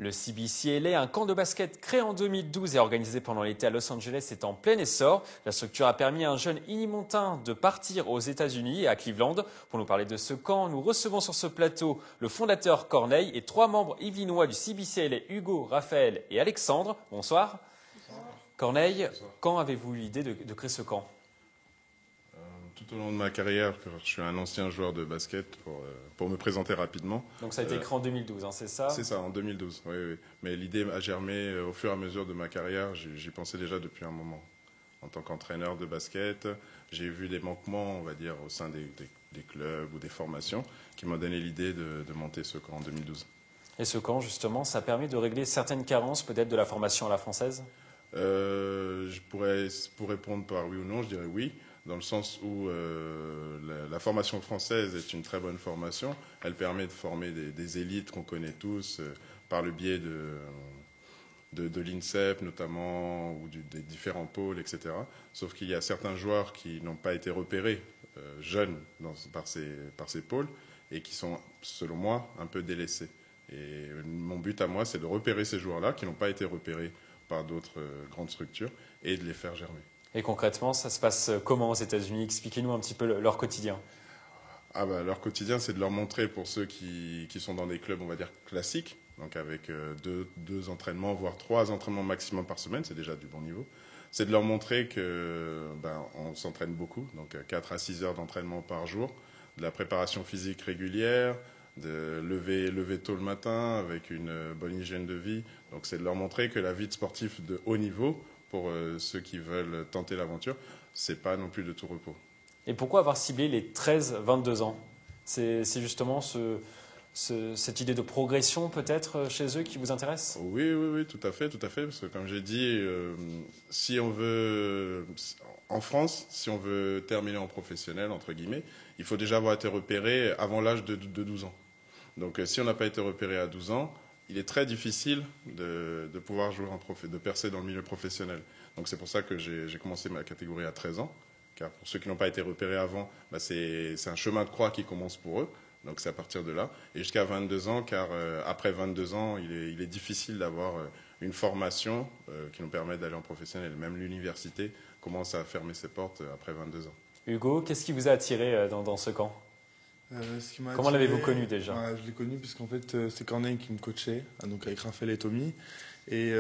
Le CBCLA, un camp de basket créé en 2012 et organisé pendant l'été à Los Angeles, est en plein essor. La structure a permis à un jeune inimontain de partir aux États-Unis et à Cleveland. Pour nous parler de ce camp, nous recevons sur ce plateau le fondateur Corneille et 3 membres yvelinois du CBCLA, Hugo, Raphaël et Alexandre. Bonsoir. Bonsoir. Corneille, Bonsoir. quand avez-vous eu l'idée de créer ce camp ? Tout au long de ma carrière, je suis un ancien joueur de basket, pour me présenter rapidement. Donc ça a été créé en 2012, c'est ça ? C'est ça, en 2012, oui. Mais l'idée a germé au fur et à mesure de ma carrière. J'y pensais déjà depuis un moment. En tant qu'entraîneur de basket, j'ai vu des manquements, on va dire, au sein des clubs ou des formations qui m'ont donné l'idée de monter ce camp en 2012. Et ce camp, justement, ça a permis de régler certaines carences peut-être de la formation à la française ? Pour répondre par oui ou non, je dirais oui, dans le sens où la formation française est une très bonne formation. Elle permet de former des élites qu'on connaît tous par le biais de l'INSEP notamment, ou des différents pôles, etc. Sauf qu'il y a certains joueurs qui n'ont pas été repérés jeunes par ces pôles et qui sont, selon moi, un peu délaissés. Et mon but à moi, c'est de repérer ces joueurs-là qui n'ont pas été repérés par d'autres grandes structures et de les faire germer. Et concrètement, ça se passe comment aux États-Unis ? Expliquez-nous un petit peu leur quotidien. Leur quotidien, c'est de leur montrer, pour ceux qui sont dans des clubs, on va dire, classiques, donc avec deux entraînements, voire 3 entraînements maximum par semaine, c'est déjà du bon niveau. C'est de leur montrer on s'entraîne beaucoup, donc 4 à 6 heures d'entraînement par jour, de la préparation physique régulière, de lever tôt le matin avec une bonne hygiène de vie. Donc c'est de leur montrer que la vie de sportif de haut niveau, pour ceux qui veulent tenter l'aventure, c'est pas non plus de tout repos. Et pourquoi avoir ciblé les 13-22 ans ? C'est justement cette idée de progression peut-être chez eux qui vous intéresse ? Oui, tout à fait, parce que comme j'ai dit, si on veut, en France, si on veut terminer en professionnel, entre guillemets, il faut déjà avoir été repéré avant l'âge de 12 ans. Donc si on n'a pas été repéré à 12 ans, il est très difficile de pouvoir jouer de percer dans le milieu professionnel. Donc c'est pour ça que j'ai commencé ma catégorie à 13 ans, car pour ceux qui n'ont pas été repérés avant, c'est un chemin de croix qui commence pour eux. Donc c'est à partir de là, et jusqu'à 22 ans, car après 22 ans, il est difficile d'avoir une formation qui nous permet d'aller en professionnel. Même l'université commence à fermer ses portes après 22 ans. Hugo, qu'est-ce qui vous a attiré dans ce camp ? Comment l'avez-vous connu déjà ? Je l'ai connu parce qu'en fait c'est Corneille qui me coachait, donc avec Raphaël et Tommy. Et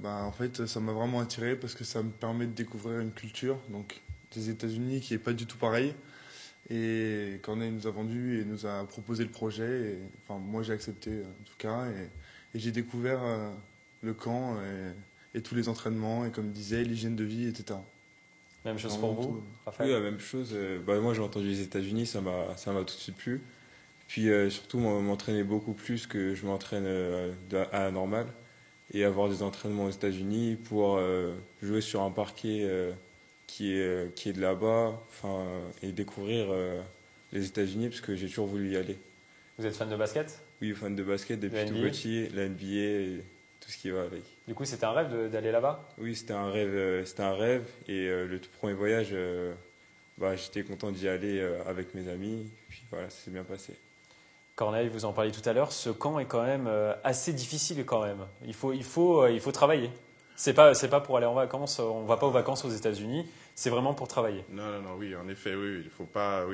en fait ça m'a vraiment attiré parce que ça me permet de découvrir une culture donc des États-Unis qui est pas du tout pareille. Et Corneille nous a vendu et nous a proposé le projet. Moi j'ai accepté en tout cas et j'ai découvert le camp et tous les entraînements et comme il disait l'hygiène de vie, etc. Même chose pour vous, Raphaël ? Oui, la même chose. Moi, j'ai entendu les États-Unis, ça m'a tout de suite plu. Puis surtout, m'entraîner beaucoup plus que je m'entraîne à la normale. Et avoir des entraînements aux États-Unis pour jouer sur un parquet qui est de là-bas, et découvrir les États-Unis, parce que j'ai toujours voulu y aller. Vous êtes fan de basket ? Oui, fan de basket depuis tout petit, la NBA et tout ce qui va avec. Du coup, c'était un rêve d'aller là-bas ? Oui, c'était un rêve. Et le tout premier voyage, j'étais content d'y aller avec mes amis. Puis voilà, ça s'est bien passé. Corneille, vous en parliez tout à l'heure, ce camp est quand même assez difficile quand même. Il faut travailler. C'est pas pour aller en vacances, on ne va pas aux vacances aux États-Unis, c'est vraiment pour travailler. Non, oui, en effet, oui. Faut pas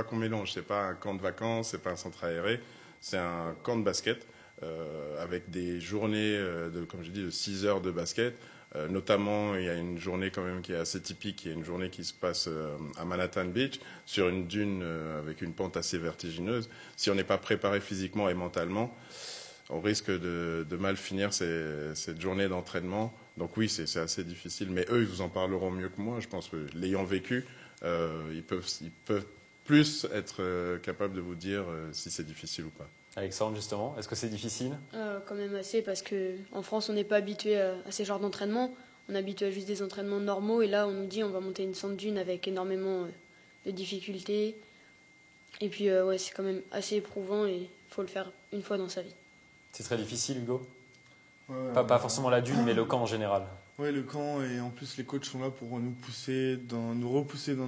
qu'on mélange. C'est pas un camp de vacances, c'est pas un centre aéré, c'est un camp de basket. Avec des journées, comme je dis, de 6 heures de basket. Notamment, il y a une journée quand même qui est assez typique, il y a une journée qui se passe à Manhattan Beach, sur une dune avec une pente assez vertigineuse. Si on n'est pas préparé physiquement et mentalement, on risque de mal finir cette journée d'entraînement. Donc oui, c'est assez difficile, mais eux, ils vous en parleront mieux que moi. Je pense que l'ayant vécu, ils peuvent plus être capables de vous dire si c'est difficile ou pas. Alexandre, justement, est-ce que c'est difficile ? Quand même assez, parce qu'en France, on n'est pas habitué à ces genres d'entraînement. On est habitué à juste des entraînements normaux, et là, on nous dit on va monter une sand dune avec énormément de difficultés. Et puis, c'est quand même assez éprouvant, et il faut le faire une fois dans sa vie. C'est très difficile, Hugo ? Pas forcément la dune, mais le camp en général. Oui, le camp, et en plus, les coachs sont là pour nous repousser dans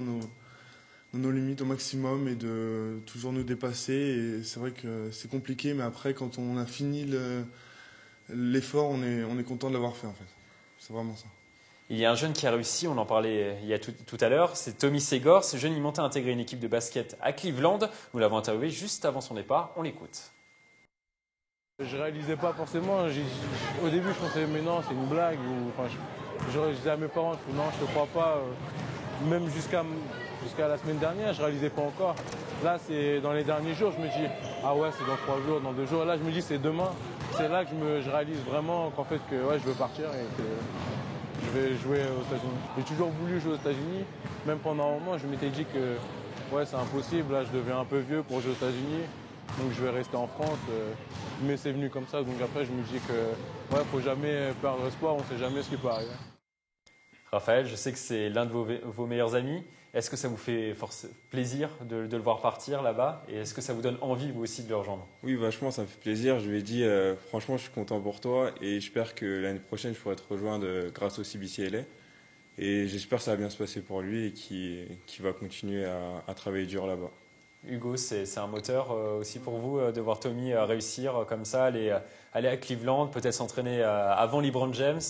nos limites au maximum et de toujours nous dépasser. Et c'est vrai que c'est compliqué, mais après, quand on a fini l'effort, on est content de l'avoir fait en fait. C'est vraiment ça. Il y a un jeune qui a réussi, on en parlait il y a tout à l'heure, c'est Tommy Segor. Ce jeune, il montait à intégrer une équipe de basket à Cleveland. Nous l'avons interviewé juste avant son départ, on l'écoute. Je réalisais pas forcément. Au début, je pensais, mais non, c'est une blague. Je disais à mes parents, non, je te crois pas. Même jusqu'à la semaine dernière, je réalisais pas encore. Là, c'est dans les derniers jours, je me dis, ah ouais, c'est dans 3 jours, dans 2 jours. Là, je me dis, c'est demain. C'est là que je réalise vraiment qu'en fait, que ouais, je veux partir et que je vais jouer aux États-Unis. J'ai toujours voulu jouer aux États-Unis. Même pendant un moment, je m'étais dit que ouais, c'est impossible. Là, je deviens un peu vieux pour jouer aux États-Unis. Donc je vais rester en France, mais c'est venu comme ça. Donc après, je me dis que ouais, faut jamais perdre espoir, on ne sait jamais ce qui peut arriver. Raphaël, je sais que c'est l'un de vos meilleurs amis. Est-ce que ça vous fait plaisir de le voir partir là-bas? Et est-ce que ça vous donne envie, vous aussi, de le rejoindre? Oui, vachement, ça me fait plaisir. Je lui ai dit, franchement, je suis content pour toi et j'espère que l'année prochaine, je pourrai te rejoindre grâce au CBCLA. Et j'espère que ça va bien se passer pour lui et qu'il va continuer à travailler dur là-bas. Hugo, c'est un moteur aussi pour vous de voir Tommy réussir comme ça, aller à Cleveland, peut-être s'entraîner avant LeBron James,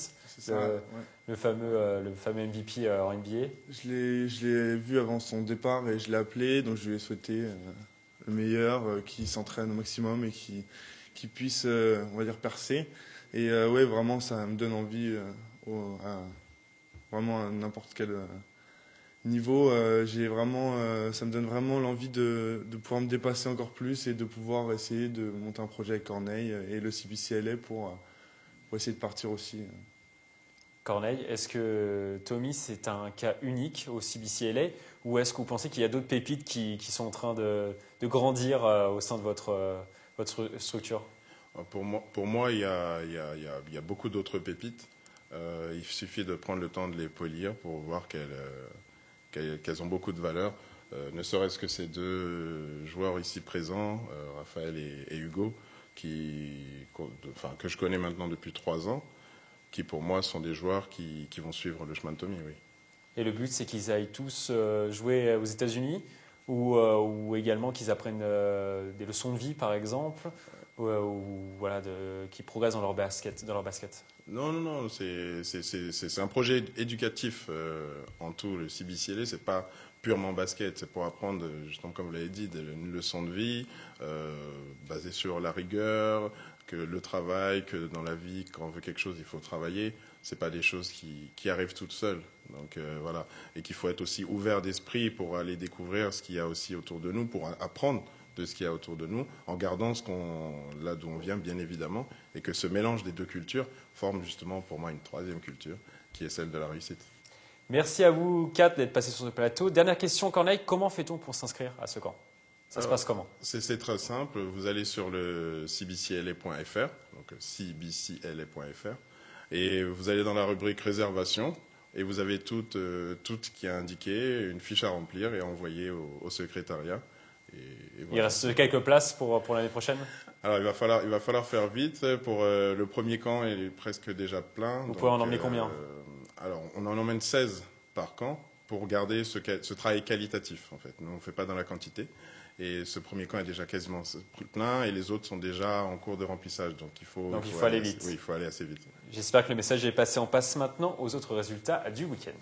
le fameux MVP en NBA. Je l'ai vu avant son départ et je l'ai appelé, donc je lui ai souhaité le meilleur, qu'il s'entraîne au maximum et qu'il puisse, on va dire, percer. Et ouais, vraiment, ça me donne envie, vraiment à n'importe quel niveau, ça me donne vraiment l'envie de pouvoir me dépasser encore plus et de pouvoir essayer de monter un projet avec Corneille et le CBCLA pour essayer de partir aussi. Corneille, est-ce que Tommy, c'est un cas unique au CBCLA ou est-ce que vous pensez qu'il y a d'autres pépites qui sont en train de grandir au sein de votre structure? Pour moi, il y a beaucoup d'autres pépites. Il suffit de prendre le temps de les polir pour voir qu'elles ont beaucoup de valeur, ne serait-ce que ces 2 joueurs ici présents, Raphaël et Hugo, que je connais maintenant depuis 3 ans, qui pour moi sont des joueurs qui vont suivre le chemin de Tommy, oui. Et le but, c'est qu'ils aillent tous jouer aux États-Unis ou également qu'ils apprennent des leçons de vie, par exemple, ou voilà, qu'ils progressent dans leur basket. Non, c'est un projet éducatif en tout. Le CBCLA, c'est pas purement basket, c'est pour apprendre, justement comme vous l'avez dit, une leçon de vie basée sur la rigueur, que le travail, que dans la vie, quand on veut quelque chose, il faut travailler. C'est pas des choses qui arrivent toutes seules. Donc voilà, et qu'il faut être aussi ouvert d'esprit pour aller découvrir ce qu'il y a aussi autour de nous, pour apprendre de ce qu'il y a autour de nous, en gardant là d'où on vient, bien évidemment, et que ce mélange des 2 cultures forme justement pour moi une 3e culture, qui est celle de la réussite. Merci à vous 4 d'être passés sur ce plateau. Dernière question, Corneille, comment fait-on pour s'inscrire à ce camp? Ça se passe comment? C'est très simple, vous allez sur le cbcla.fr, donc cbcla.fr, et vous allez dans la rubrique réservation, et vous avez tout qui est indiqué, une fiche à remplir et à envoyer au secrétariat. Et voilà. Il reste quelques places pour l'année prochaine? Alors il va falloir faire vite. Pour le premier camp, il est presque déjà plein. Vous pouvez en emmener combien? Alors on en emmène 16 par camp pour garder ce travail qualitatif en fait. Nous on ne fait pas dans la quantité. Et ce premier camp est déjà quasiment plein et les autres sont déjà en cours de remplissage. Donc il faut aller vite. Oui, il faut aller assez vite. J'espère que le message est passé. On passe maintenant aux autres résultats du week-end.